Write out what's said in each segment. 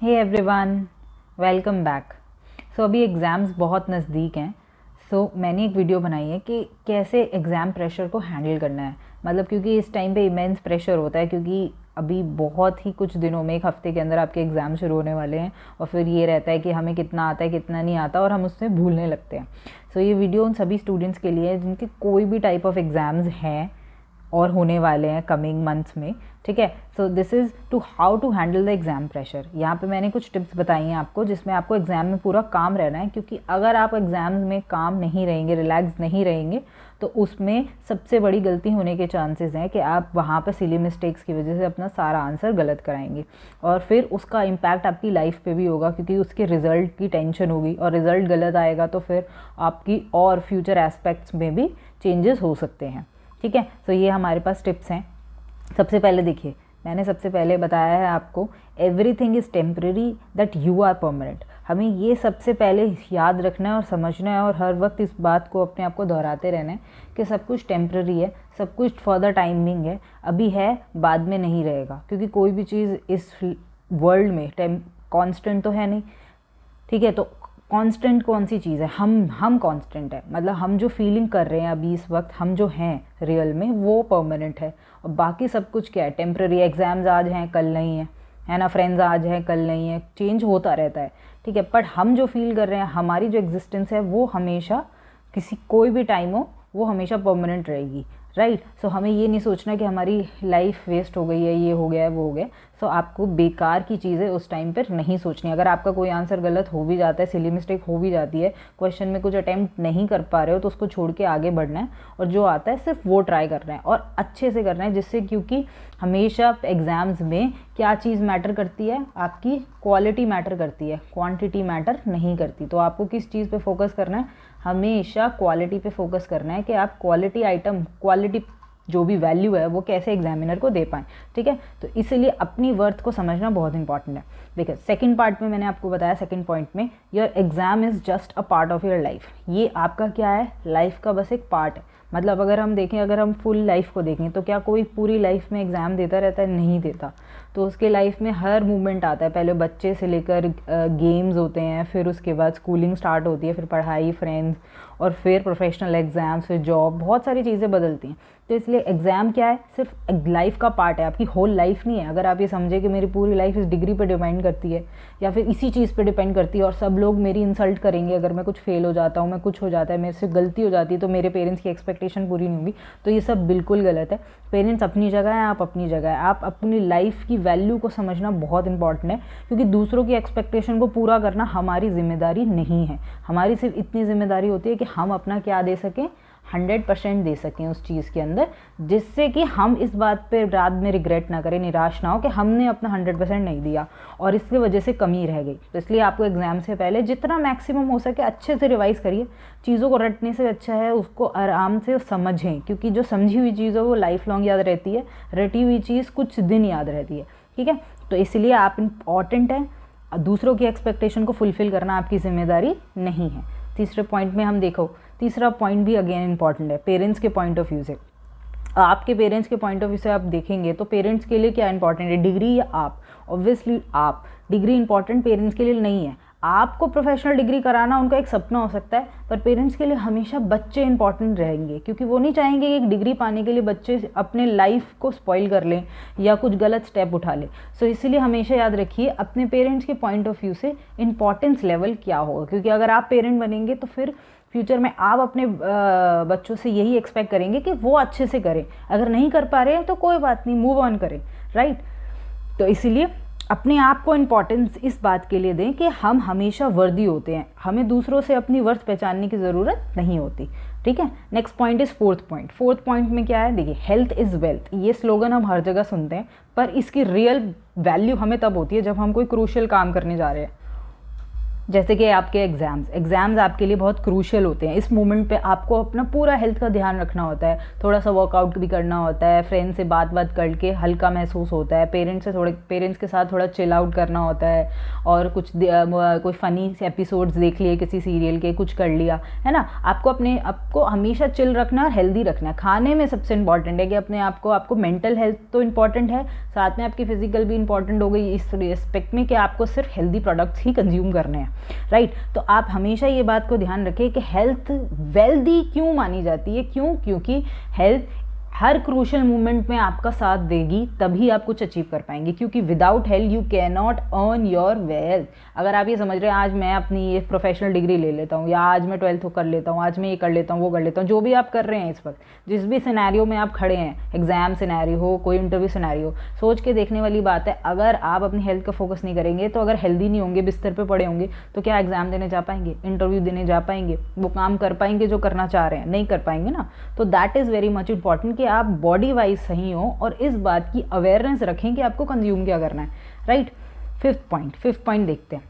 हे everyone, welcome back. अभी exams बहुत नज़दीक हैं। मैंने एक वीडियो बनाई है कि कैसे एग्ज़ाम प्रेशर को हैंडल करना है। मतलब क्योंकि इस टाइम पे इमेंस प्रेशर होता है, क्योंकि अभी बहुत ही कुछ दिनों में, एक हफ्ते के अंदर आपके एग्ज़ाम शुरू होने वाले हैं। और फिर ये रहता है कि हमें कितना आता है कितना नहीं आता, और हम उससे भूलने लगते हैं। ये वीडियो उन सभी स्टूडेंट्स के लिए है जिनके कोई भी टाइप ऑफ एग्ज़ाम्स हैं और होने वाले हैं कमिंग मंथ्स में। ठीक है, this is to how to handle the exam pressure. यहाँ पे मैंने कुछ टिप्स बताई हैं आपको, जिसमें आपको एग्ज़ाम में पूरा काम रहना है। क्योंकि अगर आप एग्ज़ाम्स में काम नहीं रहेंगे, रिलैक्स नहीं रहेंगे, तो उसमें सबसे बड़ी गलती होने के चांसेस हैं कि आप वहाँ पे सिली मिस्टेक्स की वजह से अपना सारा आंसर गलत कराएंगे, और फिर उसका इम्पैक्ट आपकी लाइफ पे भी होगा, क्योंकि उसके रिज़ल्ट की टेंशन होगी, और रिज़ल्ट गलत आएगा तो फिर आपकी और फ्यूचर एस्पेक्ट्स में भी चेंजेस हो सकते हैं। ठीक है, ये हमारे पास टिप्स हैं। सबसे पहले देखिए, मैंने सबसे पहले बताया है आपको, everything is temporary that you are permanent. हमें ये सबसे पहले याद रखना है और समझना है, और हर वक्त इस बात को अपने आप को दोहराते रहना है कि सब कुछ टेम्परेरी है, सब कुछ फॉर द टाइमिंग है, अभी है, बाद में नहीं रहेगा। क्योंकि कोई भी चीज़ इस वर्ल्ड में कॉन्स्टेंट तो है नहीं। ठीक है, तो कांस्टेंट कौन सी चीज़ है? हम कांस्टेंट है। मतलब हम जो फीलिंग कर रहे हैं अभी इस वक्त, हम जो हैं रियल में, वो परमानेंट है। और बाकी सब कुछ क्या है? टेम्प्रेरी। एग्जाम्स आज हैं कल नहीं है ना, फ्रेंड्स आज हैं कल नहीं है, चेंज होता रहता है। ठीक है, पर हम जो फील कर रहे हैं, हमारी जो एग्जिस्टेंस है, वो हमेशा, कोई भी टाइम हो, वो हमेशा परमानेंट रहेगी। राइट, हमें ये नहीं सोचना कि हमारी लाइफ वेस्ट हो गई है, ये हो गया है, वो हो गया। आपको बेकार की चीज़ें उस टाइम पर नहीं सोचनी। अगर आपका कोई आंसर गलत हो भी जाता है, सिली मिस्टेक हो भी जाती है, क्वेश्चन में कुछ अटेम्प्ट नहीं कर पा रहे हो, तो उसको छोड़ के आगे बढ़ना है, और जो आता है सिर्फ वो ट्राई करना है, और अच्छे से करना है। जिससे, क्योंकि हमेशा एग्ज़ाम्स में क्या चीज़ मैटर करती है? आपकी क्वालिटी मैटर करती है, क्वांटिटी मैटर नहीं करती। तो आपको किस चीज़ पे फोकस करना है? हमेशा क्वालिटी पे फोकस करना है, कि आप क्वालिटी आइटम, क्वालिटी जो भी वैल्यू है, वो कैसे एग्जामिनर को दे पाएँ। ठीक है, तो इसलिए अपनी वर्थ को समझना बहुत इंपॉर्टेंट है। देखिए, सेकंड पार्ट में मैंने आपको बताया, सेकंड पॉइंट में, your exam is just a part of your life. ये आपका क्या है? लाइफ का बस एक पार्ट है। मतलब अगर हम देखें, अगर हम फुल लाइफ को देखें, तो क्या कोई पूरी लाइफ में एग्ज़ाम देता रहता है? नहीं देता। तो उसके लाइफ में हर मूवमेंट आता है। पहले बच्चे से लेकर गेम्स होते हैं, फिर उसके बाद स्कूलिंग स्टार्ट होती है, फिर पढ़ाई, फ्रेंड्स, और फिर प्रोफेशनल एग्ज़ाम्स, फिर जॉब, बहुत सारी चीज़ें बदलती हैं। तो इसलिए एग्ज़ाम क्या है? सिर्फ लाइफ का पार्ट है, आपकी होल लाइफ नहीं है। अगर आप ये समझे कि मेरी पूरी लाइफ इस डिग्री पे डिपेंड करती है, या फिर इसी चीज़ पे डिपेंड करती है, और सब लोग मेरी इंसल्ट करेंगे अगर मैं कुछ फेल हो जाता हूँ, मैं कुछ हो जाता है, मेरे से गलती हो जाती है, तो मेरे पेरेंट्स की एक्सपेक्टेशन पूरी नहीं होगी, तो ये सब बिल्कुल गलत है। पेरेंट्स अपनी जगह है, आप अपनी जगह है। आप अपनी लाइफ की वैल्यू को समझना बहुत इंपॉर्टेंट है, क्योंकि दूसरों की एक्सपेक्टेशन को पूरा करना हमारी जिम्मेदारी नहीं है। हमारी सिर्फ इतनी जिम्मेदारी होती है कि हम अपना क्या दे सकें, 100% दे सकें उस चीज़ के अंदर, जिससे कि हम इस बात पे बाद में रिग्रेट ना करें, निराश ना हो कि हमने अपना 100% नहीं दिया और इसकी वजह से कमी रह गई। तो इसलिए आपको एग्ज़ाम से पहले जितना मैक्सिमम हो सके अच्छे से रिवाइज़ करिए। चीज़ों को रटने से अच्छा है उसको आराम से समझें, क्योंकि जो समझी हुई चीज़ है वो लाइफ लॉन्ग याद रहती है, रटी हुई चीज़ कुछ दिन याद रहती है। ठीक है, तो इसलिए आप इम्पॉर्टेंट है, दूसरों की एक्सपेक्टेशन को फुलफ़िल करना आपकी जिम्मेदारी नहीं है। तीसरे पॉइंट में हम देखो, तीसरा पॉइंट भी अगेन इंपॉर्टेंट है, पेरेंट्स के पॉइंट ऑफ व्यू से। आपके पेरेंट्स के पॉइंट ऑफ व्यू से आप देखेंगे तो पेरेंट्स के लिए क्या इंपॉर्टेंट है, डिग्री या आप? ऑब्वियसली आप। डिग्री इंपॉर्टेंट पेरेंट्स के लिए नहीं है। आपको प्रोफेशनल डिग्री कराना उनका एक सपना हो सकता है, पर पेरेंट्स के लिए हमेशा बच्चे इंपॉर्टेंट रहेंगे, क्योंकि वो नहीं चाहेंगे कि एक डिग्री पाने के लिए बच्चे अपने लाइफ को स्पॉइल कर लें या कुछ गलत स्टेप उठा लें। इसीलिए हमेशा याद रखिए अपने पेरेंट्स के पॉइंट ऑफ व्यू से इंपॉर्टेंस लेवल क्या होगा, क्योंकि अगर आप पेरेंट बनेंगे तो फिर फ्यूचर में आप अपने बच्चों से यही एक्सपेक्ट करेंगे कि वो अच्छे से करें। अगर नहीं कर पा रहे हैं तो कोई बात नहीं, मूव ऑन करें। राइट, तो इसीलिए अपने आप को इम्पॉर्टेंस इस बात के लिए दें कि हम हमेशा वर्दी होते हैं, हमें दूसरों से अपनी वर्थ पहचानने की ज़रूरत नहीं होती। ठीक है, next point is fourth point. Fourth point में क्या है? देखिए, हेल्थ इज़ वेल्थ। ये स्लोगन हम हर जगह सुनते हैं, पर इसकी रियल वैल्यू हमें तब होती है जब हम कोई क्रूशियल काम करने जा रहे हैं। जैसे कि आपके एग्ज़ाम्स आपके लिए बहुत क्रूशियल होते हैं। इस मोमेंट पे आपको अपना पूरा हेल्थ का ध्यान रखना होता है, थोड़ा सा वर्कआउट भी करना होता है, फ्रेंड से बात करके हल्का महसूस होता है, पेरेंट्स के साथ थोड़ा चिल आउट करना होता है, और कोई फ़नी एपिसोड्स देख लिए किसी सीरियल के, कुछ कर लिया, है ना। आपको हमेशा चिल रखना और हेल्दी रखना है। खाने में सबसे इंपॉर्टेंट है कि आपको मेंटल हेल्थ तो इंपॉर्टेंट है, साथ में आपकी फिजिकल भी इंपॉर्टेंट हो गई इस रिस्पेक्ट में कि आपको सिर्फ हेल्दी प्रोडक्ट्स ही कंज्यूम करने हैं, राइट। तो आप हमेशा ये बात को ध्यान रखें कि हेल्थ वेल्दी क्यों मानी जाती है, क्योंकि हेल्थ हर क्रूशल मोमेंट में आपका साथ देगी, तभी आप कुछ अचीव कर पाएंगे, क्योंकि without health you can not earn your wealth. अगर आप ये समझ रहे हैं आज मैं अपनी ये प्रोफेशनल डिग्री ले लेता हूँ, या आज मैं 12th कर लेता हूँ, आज मैं ये कर लेता हूँ, वो कर लेता हूँ, जो भी आप कर रहे हैं इस वक्त, जिस भी सिनेरियो में आप खड़े हैं, एग्जाम सिनेरियो हो, कोई इंटरव्यू सिनेरियो, सोच के देखने वाली बात है। अगर आप अपनी हेल्थ का फोकस नहीं करेंगे, तो अगर हेल्दी नहीं होंगे, बिस्तर पर पड़े होंगे, तो क्या एग्जाम देने जा पाएंगे, इंटरव्यू देने जा पाएंगे, वो काम कर पाएंगे जो करना चाह रहे हैं, नहीं कर पाएंगे ना। तो that is very much important कि आप बॉडी वाइज सही हो और इस बात की अवेयरनेस रखें कि आपको कंज्यूम क्या करना है, राइट। फिफ्थ पॉइंट देखते हैं।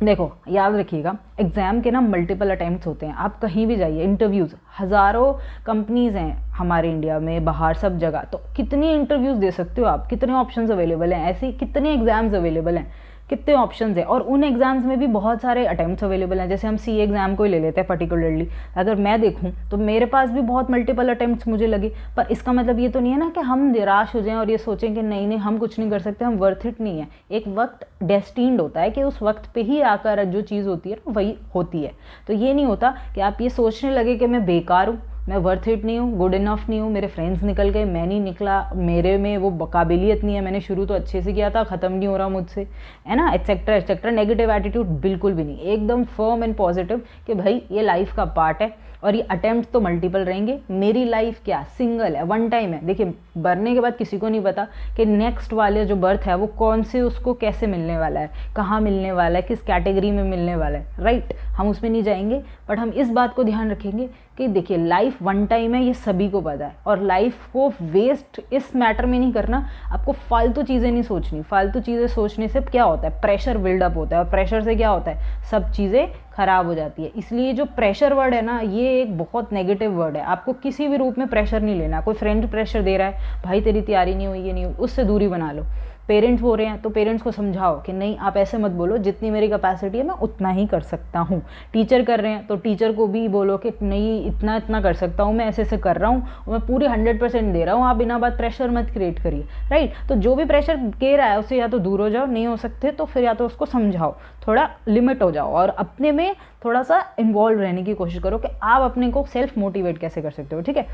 देखो याद रखिएगा, एग्जाम के ना मल्टीपल अटेम्प्ट्स होते हैं। आप कहीं भी जाइए, इंटरव्यूज़, हज़ारों कंपनीज़ हैं हमारे इंडिया में, बाहर, सब जगह, तो कितनी इंटरव्यूज़ दे सकते हो आप, कितने ऑप्शंस अवेलेबल हैं, ऐसे कितने एग्जाम्स अवेलेबल हैं, कितने ऑप्शंस हैं, और उन एग्जाम्स में भी बहुत सारे अटेम्प्ट्स अवेलेबल हैं। जैसे हम सी एग्ज़ाम को ही ले लेते हैं पर्टिकुलरली, अगर मैं देखूं तो मेरे पास भी बहुत मल्टीपल अटेम्प्ट्स मुझे लगे, पर इसका मतलब ये तो नहीं है ना कि हम निराश हो जाएं और ये सोचें कि नहीं हम कुछ नहीं कर सकते, हम वर्थ इट नहीं है। एक वक्त डेस्टिन्ड होता है कि उस वक्त पे ही आकर जो चीज़ होती है वही होती है। तो ये नहीं होता कि आप ये सोचने लगे कि मैं बेकार हूँ, मैं वर्थ इट नहीं हूँ, गुड इनफ नहीं हूँ, मेरे फ्रेंड्स निकल गए, मैं नहीं निकला, मेरे में वो काबिलियत नहीं है, मैंने शुरू तो अच्छे से किया था, ख़त्म नहीं हो रहा मुझसे, है ना, एक्सेट्रा। नेगेटिव एटीट्यूड बिल्कुल भी नहीं, एकदम फर्म एंड पॉजिटिव कि भाई ये लाइफ का पार्ट है और ये अटेम्प्ट तो मल्टीपल रहेंगे, मेरी लाइफ क्या सिंगल है, वन टाइम है। देखिए मरने के बाद किसी को नहीं पता कि नेक्स्ट वाले जो बर्थ है वो कौन से, उसको कैसे मिलने वाला है, कहाँ मिलने वाला है, किस कैटेगरी में मिलने वाला है, राइट। हम उसमें नहीं जाएंगे, बट हम इस बात को ध्यान रखेंगे कि देखिए लाइफ वन टाइम है, ये सभी को पता है, और लाइफ को वेस्ट इस मैटर में नहीं करना। आपको फालतू चीज़ें नहीं सोचनी, फालतू चीज़ें सोचने से क्या होता है, प्रेशर बिल्डअप होता है, और प्रेशर से क्या होता है, सब चीज़ें खराब हो जाती है। इसलिए जो प्रेशर वर्ड है ना, ये एक बहुत नेगेटिव वर्ड है। आपको किसी भी रूप में प्रेशर नहीं लेना। कोई फ्रेंड प्रेशर दे रहा है, भाई तेरी तैयारी नहीं हुई, ये नहीं हुई, उससे दूरी बना लो। पेरेंट्स हो रहे हैं तो पेरेंट्स को समझाओ कि नहीं आप ऐसे मत बोलो, जितनी मेरी कैपेसिटी है मैं उतना ही कर सकता हूँ। टीचर कर रहे हैं तो टीचर को भी बोलो कि नहीं इतना कर सकता हूँ, मैं ऐसे कर रहा हूँ, मैं पूरे 100% दे रहा हूँ, आप बिना बात प्रेशर मत क्रिएट करिए, राइट। तो जो भी प्रेशर दे रहा है उससे या तो दूर हो जाओ, नहीं हो सकते तो फिर या तो उसको समझाओ, थोड़ा लिमिट हो जाओ, और अपने में थोड़ा सा इन्वॉल्व रहने की कोशिश करो कि आप अपने को सेल्फ मोटिवेट कैसे कर सकते हो, ठीक है।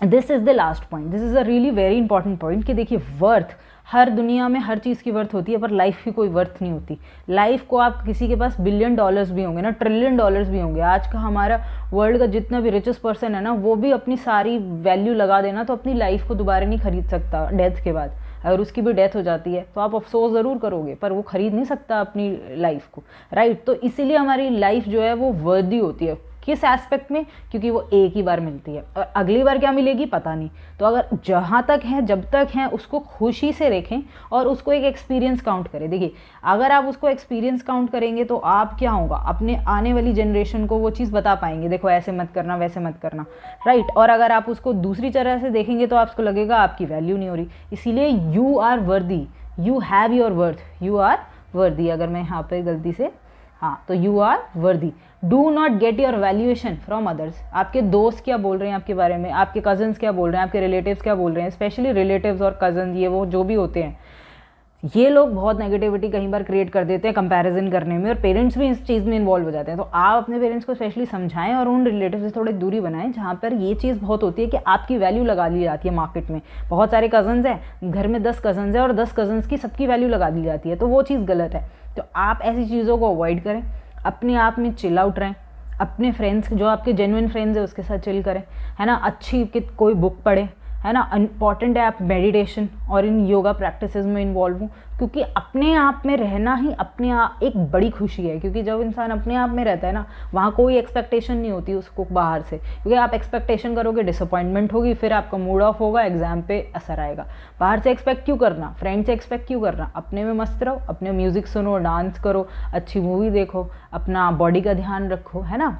This is the last point, this is a really very important point कि देखिए वर्थ, हर दुनिया में हर चीज़ की वर्थ होती है, पर लाइफ की कोई वर्थ नहीं होती। लाइफ को आप किसी के पास $1 बिलियन भी होंगे ना, $1 ट्रिलियन भी होंगे, आज का हमारा वर्ल्ड का जितना भी रिचेस्ट पर्सन है ना, वो भी अपनी सारी वैल्यू लगा देना तो अपनी लाइफ को दोबारा नहीं खरीद सकता डेथ के बाद। अगर उसकी भी डेथ हो जाती है तो आप अफसोस ज़रूर करोगे, पर वो खरीद नहीं सकता अपनी लाइफ को, राइट। तो इसीलिए हमारी लाइफ जो है वो वर्दी होती है। किस एस्पेक्ट में, क्योंकि वो एक ही बार मिलती है और अगली बार क्या मिलेगी पता नहीं। तो अगर जहाँ तक है, जब तक है, उसको खुशी से रखें और उसको एक एक्सपीरियंस काउंट करें। देखिए अगर आप उसको एक्सपीरियंस काउंट करेंगे तो आप क्या होगा, अपने आने वाली जनरेशन को वो चीज़ बता पाएंगे, देखो ऐसे मत करना, वैसे मत करना, राइट। और अगर आप उसको दूसरी तरह से देखेंगे तो आपको लगेगा आपकी वैल्यू नहीं हो रही। इसीलिए you are worthy, you have your worth, you are worthy. अगर मैं यहाँ पे गलती से, हाँ, तो you are worthy. Do not get your valuation from others. आपके दोस्त क्या बोल रहे हैं आपके बारे में, आपके कजन्स क्या बोल रहे हैं, आपके रिलेटिव्स क्या बोल रहे हैं, स्पेशली रिलेटिव्स और कजन, ये वो जो भी होते हैं, ये लोग बहुत नेगेटिविटी कई बार क्रिएट कर देते हैं कंपैरिजन करने में, और पेरेंट्स भी इस चीज़ में इन्वॉल्व हो जाते हैं। तो आप अपने पेरेंट्स को स्पेशली समझाएं और उन रिलेटिव से थोड़ी दूरी बनाएं जहाँ पर ये चीज़ बहुत होती है कि आपकी वैल्यू लगा दी जाती है मार्केट में। बहुत सारे कजन्स हैं, घर में 10 कजन्स हैं और 10 कजन्स की सबकी वैल्यू लगा दी जाती है, तो वो चीज़ गलत है। तो आप ऐसी चीज़ों को अवॉइड करें, अपने आप में चिल आउट रहें, अपने फ्रेंड्स जो आपके जेन्युइन फ्रेंड्स है उसके साथ चिल करें, है ना। अच्छी कोई बुक पढ़ें, है ना। इम्पॉर्टेंट है आप मेडिटेशन और इन योगा प्रैक्टिसेस में इन्वॉल्व हूँ, क्योंकि अपने आप में रहना ही अपने आप एक बड़ी खुशी है। क्योंकि जब इंसान अपने आप में रहता है ना, वहाँ कोई एक्सपेक्टेशन नहीं होती उसको बाहर से, क्योंकि आप एक्सपेक्टेशन करोगे डिसअपॉइंटमेंट होगी, फिर आपका मूड ऑफ होगा, एग्जाम पे असर आएगा। बाहर से एक्सपेक्ट क्यों करना, फ्रेंड से एक्सपेक्ट क्यों करना, अपने में मस्त रहो, अपने म्यूज़िक सुनो, डांस करो, अच्छी मूवी देखो, अपना बॉडी का ध्यान रखो, है ना।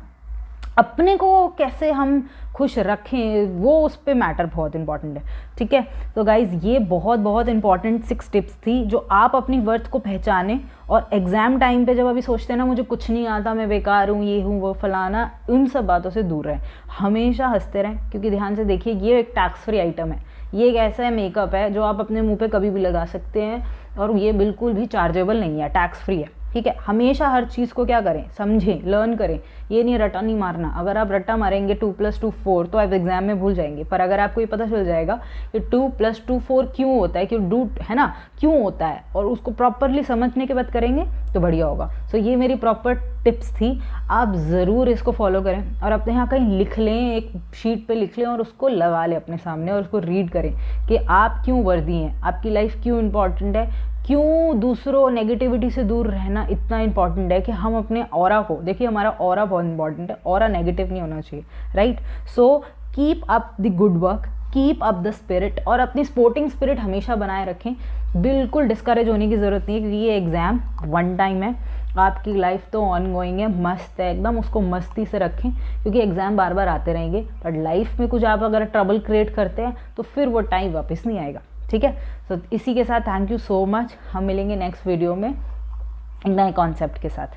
अपने को कैसे हम खुश रखें वो उस पर मैटर बहुत इंपॉर्टेंट है, ठीक है। तो गाइज़ ये बहुत बहुत इंपॉर्टेंट 6 टिप्स थी जो आप अपनी वर्थ को पहचानें, और एग्ज़ाम टाइम पे जब अभी सोचते हैं ना मुझे कुछ नहीं आता, मैं बेकार हूँ, ये हूँ वो फलाना, उन सब बातों से दूर रहें, हमेशा हंसते रहें। क्योंकि ध्यान से देखिए ये एक टैक्स फ्री आइटम है, ये एक ऐसा मेकअप है जो आप अपने मुँह पे कभी भी लगा सकते हैं, और ये बिल्कुल भी चार्जेबल नहीं है, टैक्स फ्री है, ठीक है। हमेशा हर चीज़ को क्या करें, समझें, लर्न करें, ये नहीं रट्टा नहीं मारना। अगर आप रट्टा मारेंगे 2 + 2 4 तो आप एग्जाम में भूल जाएंगे, पर अगर आपको ये पता चल जाएगा कि 2 + 2 4 क्यों होता है, क्यों डू है ना, क्यों होता है, और उसको प्रॉपरली समझने के बाद करेंगे तो बढ़िया होगा। सो ये मेरी प्रॉपर टिप्स थी, आप ज़रूर इसको फॉलो करें, और अपने यहाँ कहीं लिख लें, एक शीट पे लिख लें और उसको लगा लें अपने सामने, और उसको रीड करें कि आप क्यों वर्दी हैं, आपकी लाइफ क्यों इंपॉर्टेंट है, क्यों दूसरों नेगेटिविटी से दूर रहना इतना इंपॉर्टेंट है कि हम अपने ऑरा को देखिए, हमारा ऑरा बहुत इंपॉर्टेंट है, ऑरा नेगेटिव नहीं होना चाहिए, right. So keep up the good work, keep up the spirit, और अपनी स्पोर्टिंग स्पिरिट हमेशा बनाए रखें। बिल्कुल डिस्करेज होने की ज़रूरत नहीं है, क्योंकि ये एग्ज़ाम वन टाइम है, आपकी लाइफ तो ऑन गोइंग है, मस्त है एकदम, उसको मस्ती से रखें, क्योंकि एग्ज़ाम बार बार आते रहेंगे। पर लाइफ में कुछ आप अगर ट्रबल क्रिएट करते हैं तो फिर वो टाइम वापस नहीं आएगा, ठीक है। तो इसी के साथ थैंक यू सो मच, हम मिलेंगे नेक्स्ट वीडियो में एक नए कॉन्सेप्ट के साथ।